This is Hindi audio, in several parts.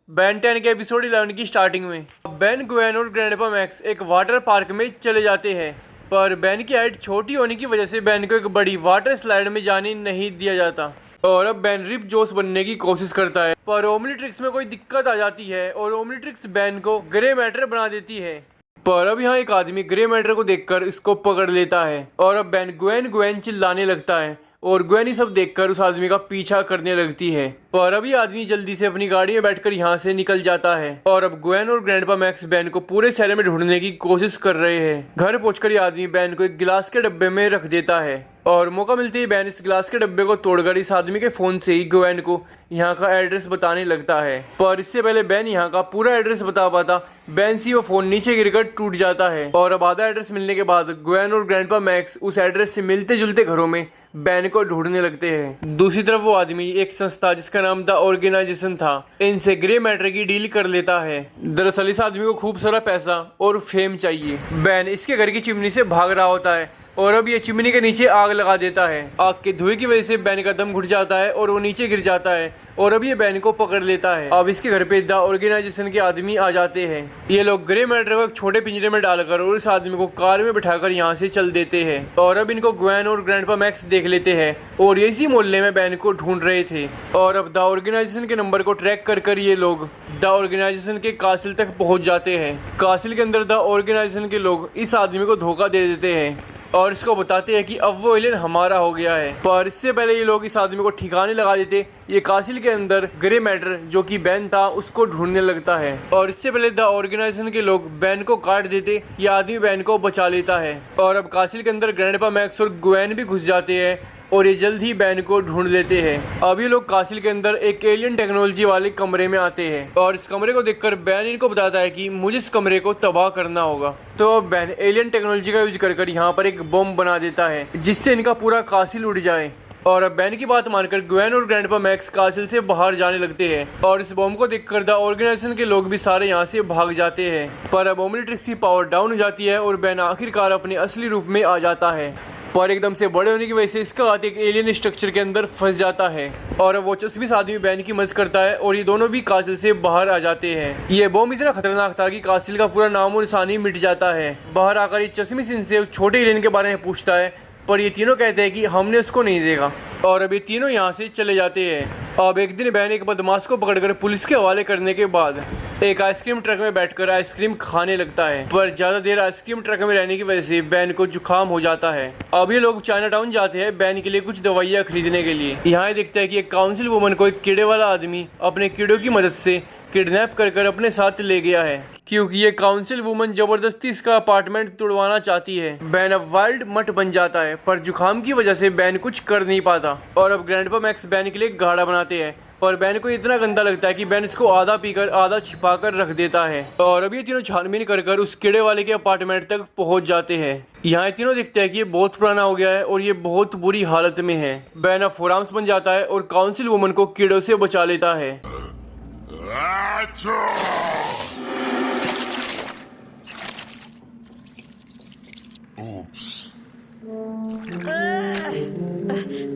बेन 10 के एपिसोड 11 की स्टार्टिंग में बेन, ग्वेन और ग्रैंडपा मैक्स एक वाटर पार्क में चले जाते हैं, पर बेन की हाइट छोटी होने की वजह से बेन को एक बड़ी वाटर स्लाइड में जाने नहीं दिया जाता और अब बेन रिप जोश बनने की कोशिश करता है। पर ओमनीट्रिक्स में कोई दिक्कत आ जाती है और ओमनीट्रिक्स बेन को ग्रे मैटर बना देती है। पर अब यहाँ एक आदमी ग्रे मैटर को देखकर इसको पकड़ लेता है और अब बेन ग्वेन ग्वेन चिल्लाने लगता है और ग्वेन ही सब देखकर उस आदमी का पीछा करने लगती है। पर अब ये आदमी जल्दी से अपनी गाड़ी में बैठकर यहाँ से निकल जाता है और अब ग्वेन और ग्रैंडपा मैक्स बेन को पूरे शहर में ढूंढने की कोशिश कर रहे हैं। घर पहुंचकर ये आदमी बेन को एक गिलास के डब्बे में रख देता है और मौका मिलते ही बेन इस गिलास के डब्बे को तोड़कर इस आदमी के फोन से ही ग्वेन को यहाँ का एड्रेस बताने लगता है। पर इससे पहले बेन यहाँ का पूरा एड्रेस बता पाता, बेन से वो फोन नीचे गिरकर टूट जाता है और अब आधा एड्रेस मिलने के बाद ग्वेन और ग्रैंडपा मैक्स उस एड्रेस से मिलते जुलते घरों में बेन को ढूंढने लगते हैं। दूसरी तरफ वो आदमी एक संस्था जिसका नाम द ऑर्गेनाइजेशन था, इनसे ग्रे मैटर की डील कर लेता है। दरअसल इस आदमी को खूब सारा पैसा और फेम चाहिए। बेन इसके घर की चिमनी से भाग रहा होता है और अब ये चिमनी के नीचे आग लगा देता है। आग के धुएं की वजह से बेन का दम घुट जाता है और वो नीचे गिर जाता है और अब ये बेन को पकड़ लेता है। अब इसके घर पे द ऑर्गेनाइजेशन के आदमी आ जाते हैं। ये लोग ग्रे मैटर को एक छोटे पिंजरे में डालकर और इस आदमी को कार में बिठाकर यहाँ से चल देते हैं और अब इनको ग्वेन और ग्रैंडपा मैक्स देख लेते हैं और इसी मोहल्ले में बेन को ढूंढ रहे थे। और अब द ऑर्गेनाइजेशन के नंबर को ट्रैक कर ये लोग द ऑर्गेनाइजेशन के कासिल तक पहुंच जाते हैं। कासिल के अंदर द ऑर्गेनाइजेशन के लोग इस आदमी को धोखा दे देते हैं और इसको बताते हैं कि अब वो एलियन हमारा हो गया है। पर इससे पहले ये लोग इस आदमी को ठिकाने लगा देते। ये कासिल के अंदर ग्रे मैटर जो कि बेन था उसको ढूंढने लगता है और इससे पहले द ऑर्गेनाइजेशन के लोग बेन को काट देते। ये आदमी बेन को बचा लेता है और अब कासिल के अंदर ग्रैंडपा मैक्स और ग्वेन भी घुस जाते हैं और ये जल्द ही बेन को ढूंढ लेते हैं। अब ये लोग कासिल के अंदर एक एलियन टेक्नोलॉजी वाले कमरे में आते हैं और इस कमरे को देखकर बेन इनको बताता है कि मुझे इस कमरे को तबाह करना होगा। तो अब बेन एलियन टेक्नोलॉजी का यूज कर यहाँ पर एक बम बना देता है जिससे इनका पूरा कासिल उड़ जाए। और अब बेन की बात मानकर ग्वेन और ग्रैंडपा मैक्स कासिल से बाहर जाने लगते हैं और इस बम को देखकर द ऑर्गेनाइजेशन के लोग भी सारे यहाँ से भाग जाते हैं। पर अब ओमनीट्रिक्स की पावर डाउन हो जाती है और बेन आखिरकार अपने असली रूप में आ जाता है। पर एकदम से बड़े होने की वजह से इसका हाथ एक एलियन स्ट्रक्चर के अंदर फंस जाता है और वो चश्मिश आदमी बेन की मदद करता है और ये दोनों भी कासिल से बाहर आ जाते हैं। ये बम इतना खतरनाक था कि कासिल का पूरा नाम और निशान ही मिट जाता है। बाहर आकर ये चश्मिश इनसे छोटे एलियन के बारे में पूछता है पर ये तीनों कहते हैं कि हमने उसको नहीं देखा और अभी तीनों यहाँ से चले जाते हैं। अब एक दिन बेन एक बदमाश को पकड़कर पुलिस के हवाले करने के बाद एक आइसक्रीम ट्रक में बैठकर आइसक्रीम खाने लगता है। पर ज्यादा देर आइसक्रीम ट्रक में रहने की वजह से बेन को जुकाम हो जाता है। अब ये लोग चाइना टाउन जाते हैं बेन के लिए कुछ दवाइयाँ खरीदने के लिए। यहाँ देखते हैं कि एक काउंसिल वुमन को एक कीड़े वाला आदमी अपने कीड़ों की मदद से किडनैप कर अपने साथ ले गया है क्योंकि ये काउंसिल वुमन जबरदस्ती इसका अपार्टमेंट तुड़वाना चाहती है। बेन अब वाइल्ड मट बन जाता है पर जुकाम की वजह से बेन कुछ कर नहीं पाता और अब ग्रैंडपा मैक्स बेन के लिए गाढ़ा बनाते हैं पर बेन को इतना गंदा लगता है कि बेन इसको आधा पीकर आधा छिपा कर रख देता है। और अभी तीनों छानबीन कर उस कीड़े वाले के अपार्टमेंट तक पहुंच जाते हैं। यहाँ तीनों देखते हैं कि ये बहुत पुराना हो गया है और ये बहुत बुरी हालत में है। बेन अब फोराम्स बन जाता है और काउंसिल वुमन को कीड़ों से बचा लेता है।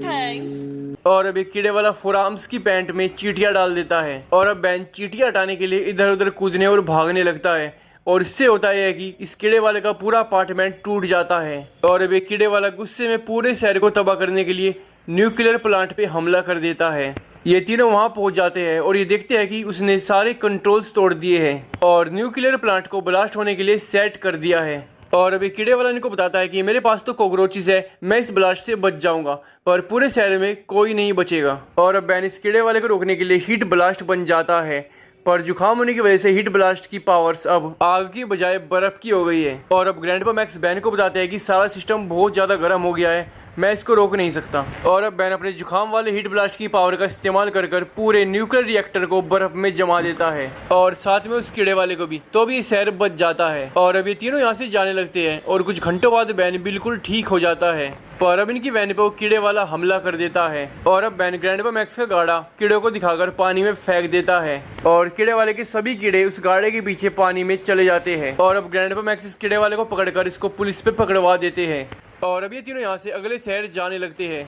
थैंक्स। और अब एक कीड़े वाला फोराम्स की पैंट में चींटियां डाल देता है और अब बेन चींटियां हटाने के लिए इधर उधर कूदने और भागने लगता है और इससे होता है कि इस कीड़े वाले का पूरा अपार्टमेंट टूट जाता है। और अब एक कीड़े वाला गुस्से में पूरे शहर को तबाह करने के लिए न्यूक्लियर प्लांट पे हमला कर देता है। ये तीनों वहां पहुंच जाते हैं और ये देखते हैं कि उसने सारे कंट्रोल्स तोड़ दिए हैं और न्यूक्लियर प्लांट को ब्लास्ट होने के लिए सेट कर दिया है। और अभी कीड़े वाला इनको बताता है कि मेरे पास तो कॉकरोचेस है, मैं इस ब्लास्ट से बच जाऊंगा पर पूरे शहर में कोई नहीं बचेगा। और अब बेन इस कीड़े वाले को रोकने के लिए हीट ब्लास्ट बन जाता है पर जुकाम होने की वजह से हीट ब्लास्ट की पावर्स अब आग की बजाय बर्फ की हो गई है। और अब ग्रैंडपा मैक्स बेन को बताते हैं कि सारा सिस्टम बहुत ज्यादा गर्म हो गया है, मैं इसको रोक नहीं सकता। और अब बेन अपने जुकाम वाले हीट ब्लास्ट की पावर का इस्तेमाल कर पूरे न्यूक्लियर रिएक्टर को बर्फ में जमा देता है और साथ में उस कीड़े वाले को भी, तो भी शहर बच जाता है। और अब ये तीनों यहाँ से जाने लगते हैं और कुछ घंटों बाद बेन बिल्कुल ठीक हो जाता है पर अब इनकी वैन पे वो कीड़े वाला हमला कर देता है और अब बेन ग्रैंडपा मैक्स का गाड़ा कीड़ों को दिखाकर पानी में फेंक देता है और कीड़े वाले के सभी कीड़े उस गाड़े के पीछे पानी में चले जाते हैं। और अब ग्रैंडपा मैक्स इस कीड़े वाले को पकड़कर इसको पुलिस पे पकड़वा देते हैं और अब ये तीनों यहाँ से अगले शहर जाने लगते हैं।